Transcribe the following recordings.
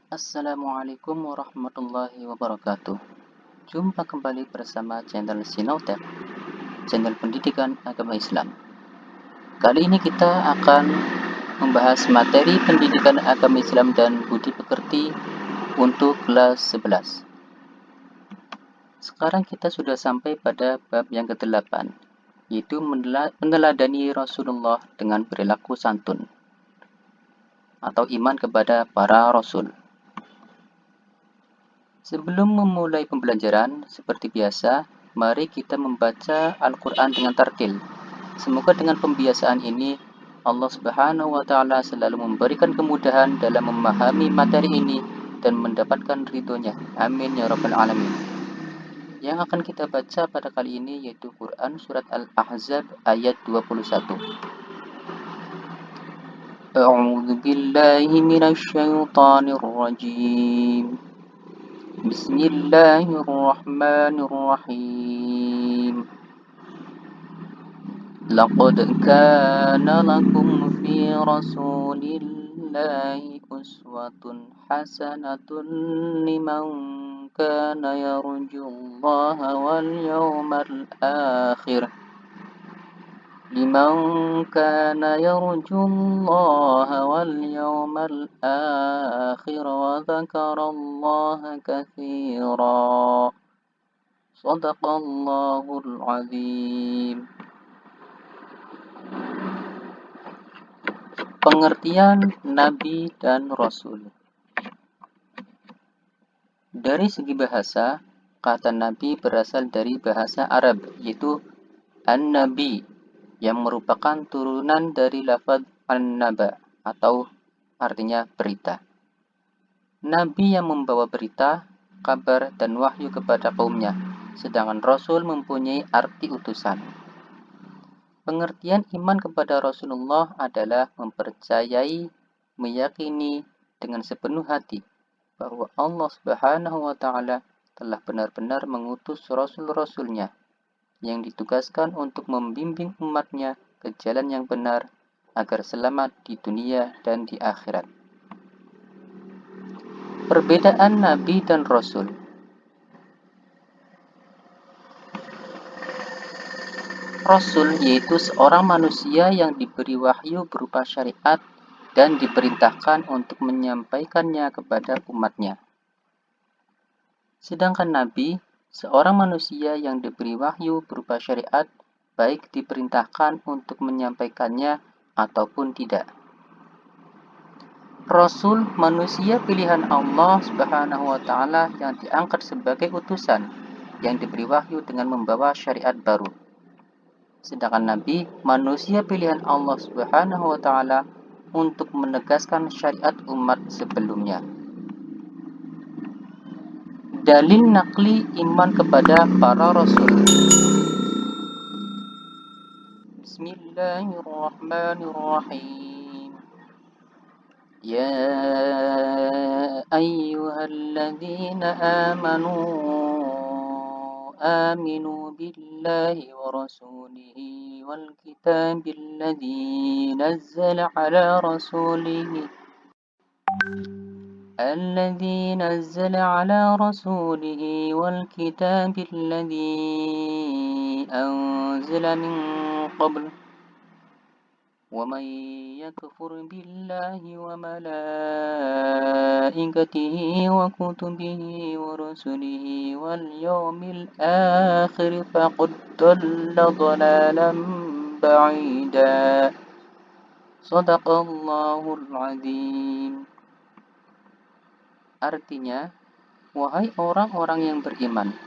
Assalamualaikum warahmatullahi wabarakatuh. Jumpa kembali bersama channel Sinautek, channel pendidikan agama Islam. Kali ini kita akan membahas materi pendidikan agama Islam dan budi pekerti untuk kelas 11. Sekarang kita sudah sampai pada bab yang ke-8, yaitu meneladani Rasulullah dengan perilaku santun atau iman kepada para rasul. Sebelum memulai pembelajaran, seperti biasa, mari kita membaca Al-Quran dengan tartil. Semoga dengan pembiasaan ini, Allah Subhanahu wa Ta'ala selalu memberikan kemudahan dalam memahami materi ini dan mendapatkan ridhonya. Amin ya Rabbal Alamin. Yang akan kita baca pada kali ini yaitu Quran Surat Al-Ahzab ayat 21. A'udzu billahi minasy syaithanir rajim. Bismillahirrahmanirrahim. Laqad kana lakum fi rasulillahi uswatun hasanatun liman kana yarjullaha wal yawmal akhir. لمن كان يرجو الله واليوم الآخر وذكر الله كثيرا صدق الله العظيم. Pengertian Nabi dan Rasul. Dari segi bahasa, kata Nabi berasal dari bahasa Arab, yaitu An-Nabi, yang merupakan turunan dari lafaz an-naba atau artinya berita. Nabi yang membawa berita, kabar, dan wahyu kepada kaumnya, sedangkan Rasul mempunyai arti utusan. Pengertian iman kepada Rasulullah adalah mempercayai, meyakini dengan sepenuh hati bahwa Allah Subhanahu wa Ta'ala telah benar-benar mengutus Rasul-Rasulnya yang ditugaskan untuk membimbing umatnya ke jalan yang benar agar selamat di dunia dan di akhirat. Perbedaan Nabi dan Rasul. Rasul yaitu seorang manusia yang diberi wahyu berupa syariat dan diperintahkan untuk menyampaikannya kepada umatnya. Sedangkan Nabi seorang manusia yang diberi wahyu berupa syariat, baik diperintahkan untuk menyampaikannya ataupun tidak. Rasul manusia pilihan Allah Subhanahu wa Ta'ala yang diangkat sebagai utusan, yang diberi wahyu dengan membawa syariat baru. Sedangkan Nabi manusia pilihan Allah Subhanahu wa Ta'ala untuk menegaskan syariat umat sebelumnya. Dalil nakli iman kepada para rasul. Bismillahirrahmanirrahim. Ya ayyuhalladzina aminu billahi wa rasulihi wal kitabil ladzi nazzala ala rasulihi الذي نزل على رسوله والكتاب الذي أنزل من قبل ومن يكفر بالله وملائكته وكتبه ورسله واليوم الآخر فقد ضل ضلالا بعيدا صدق الله العظيم. Artinya, wahai orang-orang yang beriman,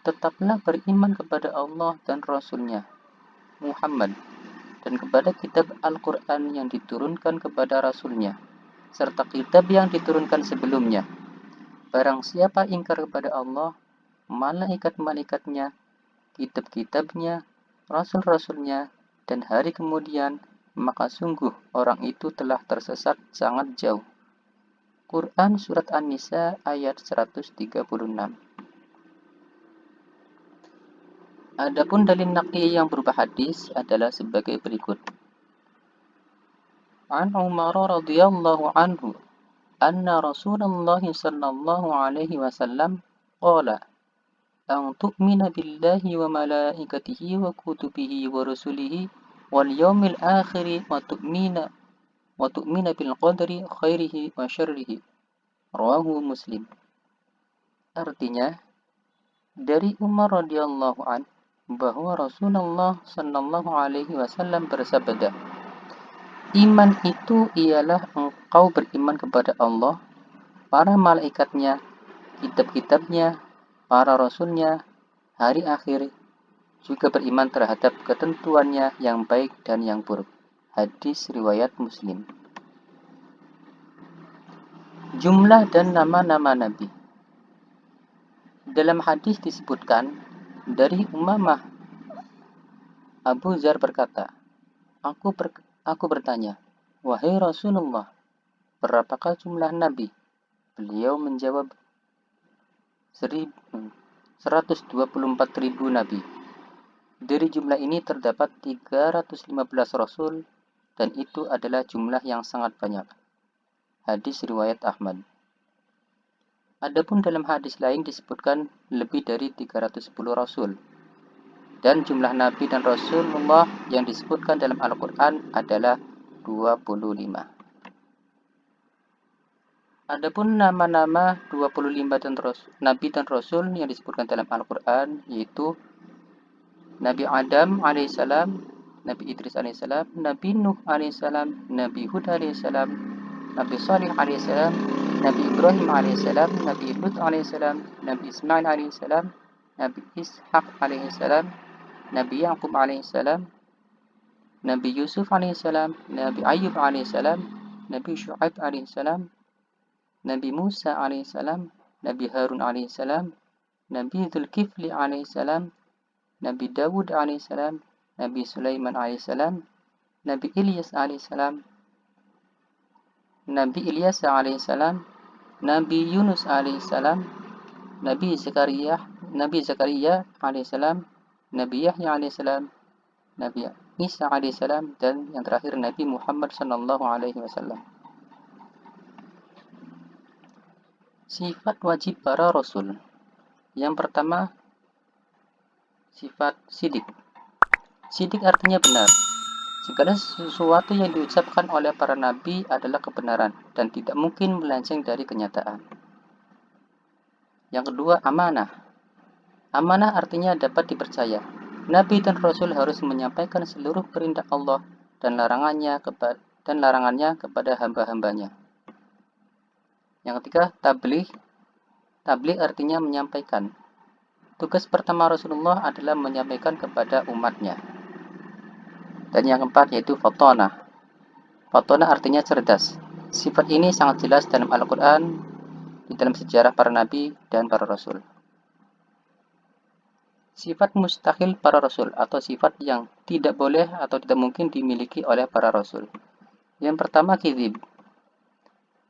tetaplah beriman kepada Allah dan Rasul-Nya, Muhammad, dan kepada kitab Al-Quran yang diturunkan kepada Rasul-Nya, serta kitab yang diturunkan sebelumnya. Barang siapa ingkar kepada Allah, malaikat-malaikatnya, kitab-kitabnya, Rasul-Rasulnya, dan hari kemudian, maka sungguh orang itu telah tersesat sangat jauh. Quran Surat An-Nisa ayat 136. Adapun dalil naqli yang berupa hadis adalah sebagai berikut. An Umar radhiyallahu anhu anna Rasulullah sallallahu alaihi wasallam qala an tu'mina billahi wa malaikatihi wa kutubihi wa rusulihi wal yawmil akhiri wa tu'mina bil qadri khairihi wa syarrihi. Rawahu Muslim. Artinya, dari Umar radhiyallahu an bahwa Rasulullah sallallahu alaihi wasallam bersabda, iman itu ialah engkau beriman kepada Allah, para malaikatnya, kitab-kitabnya, para rasulnya, hari akhir, juga beriman terhadap ketentuannya yang baik dan yang buruk. Hadis riwayat Muslim. Jumlah dan nama-nama Nabi. Dalam hadis disebutkan dari Umamah, Abu Dzar berkata, aku bertanya, wahai Rasulullah, berapakah jumlah Nabi? Beliau menjawab, 124.000 Nabi. Dari jumlah ini terdapat 315 Rasul, dan itu adalah jumlah yang sangat banyak. Hadis riwayat Ahmad. Adapun dalam hadis lain disebutkan lebih dari 310 Rasul. Dan jumlah Nabi dan Rasulullah yang disebutkan dalam Al-Quran adalah 25. Adapun nama-nama 25 Nabi dan Rasul yang disebutkan dalam Al-Quran yaitu Nabi Adam alaihissalam, Nabi Idris alaihissalam, Nabi Nuh alaihissalam, Nabi Hud alaihissalam, Nabi Salih alaihissalam, Nabi Ibrahim alaihissalam, Nabi Lut alaihissalam, Nabi Ismail alaihissalam, Nabi Ishaq alaihissalam, Nabi Yaqub alaihissalam, Nabi Yusuf alaihissalam, Nabi Ayub alaihissalam, Nabi Syu'aib alaihissalam, Nabi Musa alaihissalam, Nabi Harun alaihissalam, Nabi Dzulkifli alaihissalam, Nabi Dawud alaihissalam, Nabi Sulaiman alaihissalam, Nabi Ilyas alaihissalam, Nabi Ilyas alaihissalam, Nabi Yunus alaihissalam, Nabi Zakaria alaihissalam, Nabi Yahya alaihissalam, Nabi Isa alaihissalam, dan yang terakhir Nabi Muhammad sallallahu alaihi wasallam. Sifat wajib para rasul. Yang pertama, sifat sidik. Sidik artinya benar. Segala sesuatu yang diucapkan oleh para nabi adalah kebenaran dan tidak mungkin melenceng dari kenyataan. Yang kedua, amanah. Amanah artinya dapat dipercaya. Nabi dan Rasul harus menyampaikan seluruh perintah Allah dan larangannya kepada hamba-hambanya. Yang ketiga, tabligh. Tabligh artinya menyampaikan. Tugas pertama Rasulullah adalah menyampaikan kepada umatnya. Dan yang keempat yaitu fatonah. Fatonah artinya cerdas. Sifat ini sangat jelas dalam Al-Quran, di dalam sejarah para nabi dan para rasul. Sifat mustahil para rasul atau sifat yang tidak boleh atau tidak mungkin dimiliki oleh para rasul. Yang pertama, kizib.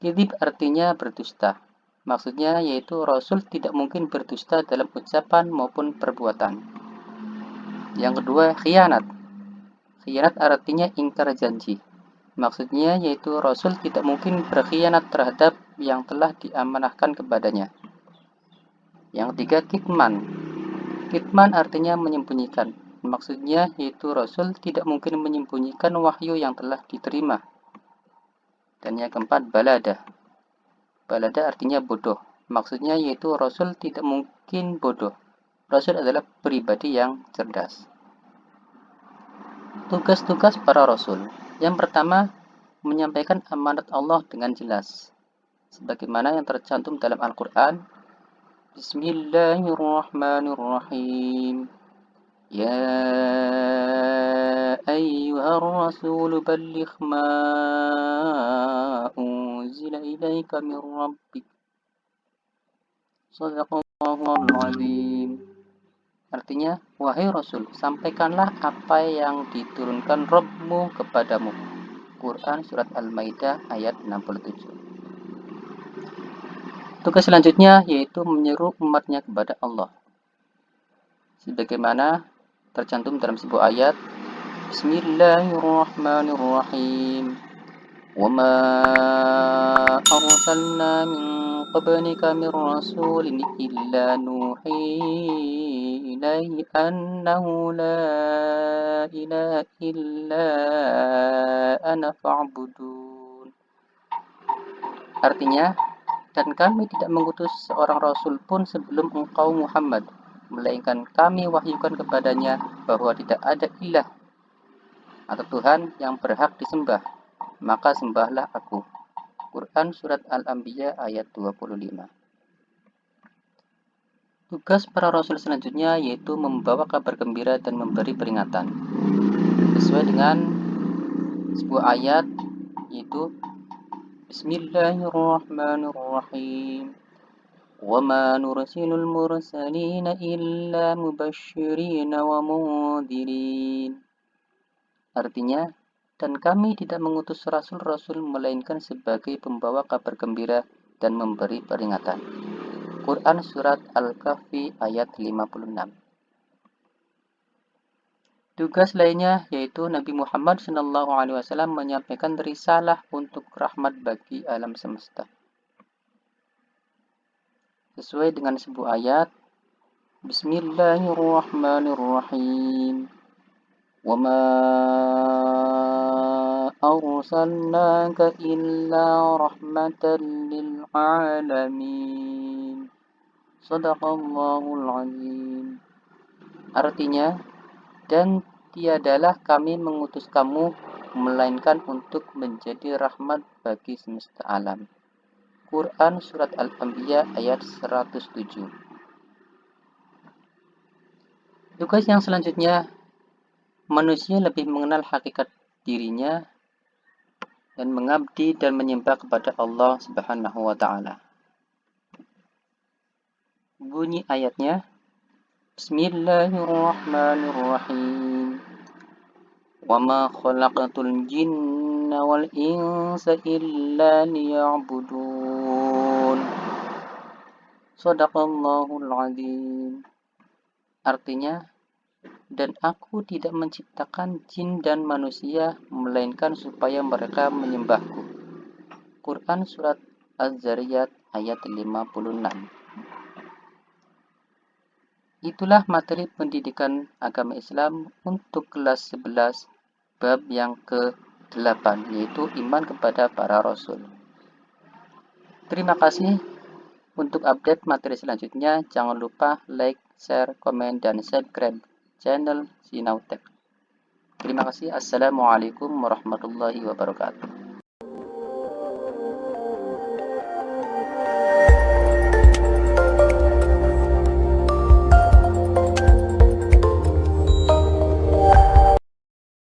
Kizib artinya berdusta. Maksudnya yaitu rasul tidak mungkin berdusta dalam ucapan maupun perbuatan. Yang kedua, khianat. Khianat artinya ingkar janji. Maksudnya yaitu Rasul tidak mungkin berkhianat terhadap yang telah diamanahkan kepadanya. Yang ketiga, kitman. Kitman artinya menyembunyikan. Maksudnya yaitu Rasul tidak mungkin menyembunyikan wahyu yang telah diterima. Dan yang keempat, balada. Balada artinya bodoh. Maksudnya yaitu Rasul tidak mungkin bodoh. Rasul adalah pribadi yang cerdas. Tugas-tugas para rasul. Yang pertama, menyampaikan amanat Allah dengan jelas. Sebagaimana yang tercantum dalam Al-Quran. Bismillahirrahmanirrahim. Ya ayyuhar rasul balligh ma unzila ilaika min rabbik. Shadaqallahul azim. Artinya, wahai Rasul, sampaikanlah apa yang diturunkan Rabb-mu kepadamu. Quran Surat Al-Maidah ayat 67. Tugas selanjutnya yaitu menyeru umatnya kepada Allah. Sebagaimana tercantum dalam sebuah ayat, Bismillahirrahmanirrahim. وما أرسلنا من قبلك من رسول إلا نوحي إليه أنه لا إله إلا أنا فاعبدون. Artinya, dan kami tidak mengutus seorang rasul pun sebelum engkau Muhammad, melainkan kami wahyukan kepadanya bahwa tidak ada ilah atau Tuhan yang berhak disembah, maka sembahlah aku. Quran Surat Al-Anbiya ayat 25. Tugas para rasul selanjutnya yaitu membawa kabar gembira dan memberi peringatan. Sesuai dengan sebuah ayat yaitu Bismillahirrahmanirrahim. وَمَا نُرْسِلُ الْمُرْسَلِينَ إِلَّا مُبَشِّرِينَ وَمُنذِرِينَ. Artinya, dan kami tidak mengutus rasul-rasul melainkan sebagai pembawa kabar gembira dan memberi peringatan. Quran Surat Al-Kahfi ayat 56. Tugas lainnya yaitu Nabi Muhammad SAW menyampaikan risalah untuk rahmat bagi alam semesta. Sesuai dengan sebuah ayat, Bismillahirrahmanirrahim. وَمَا أَرْسَلْنَاكَ إِلَّا رَحْمَةً لِلْعَالَمِينَ. Shadaqallahul Azim. Artinya, dan tiadalah kami mengutus kamu melainkan untuk menjadi rahmat bagi semesta alam. Quran Surat Al-Anbiya ayat 107. Tugas yang selanjutnya, manusia lebih mengenal hakikat dirinya dan mengabdi dan menyembah kepada Allah Subhanahu wa taala. Bunyi ayatnya, Bismillahirrahmanirrahim. وَمَا خَلَقْتُ الْجِنَّ وَالْإِنسَ إِلَّا لِيَعْبُدُونَ. Shadaqallahul Azim. Artinya, dan aku tidak menciptakan jin dan manusia melainkan supaya mereka menyembahku. Quran Surat Az-Zariyat ayat 56. Itulah materi pendidikan agama Islam untuk kelas 11 bab yang ke-8 yaitu iman kepada para rasul. Terima kasih. Untuk update materi selanjutnya jangan lupa like, share, komen, dan subscribe channel Sinautek. Terima kasih. Assalamualaikum warahmatullahi wabarakatuh.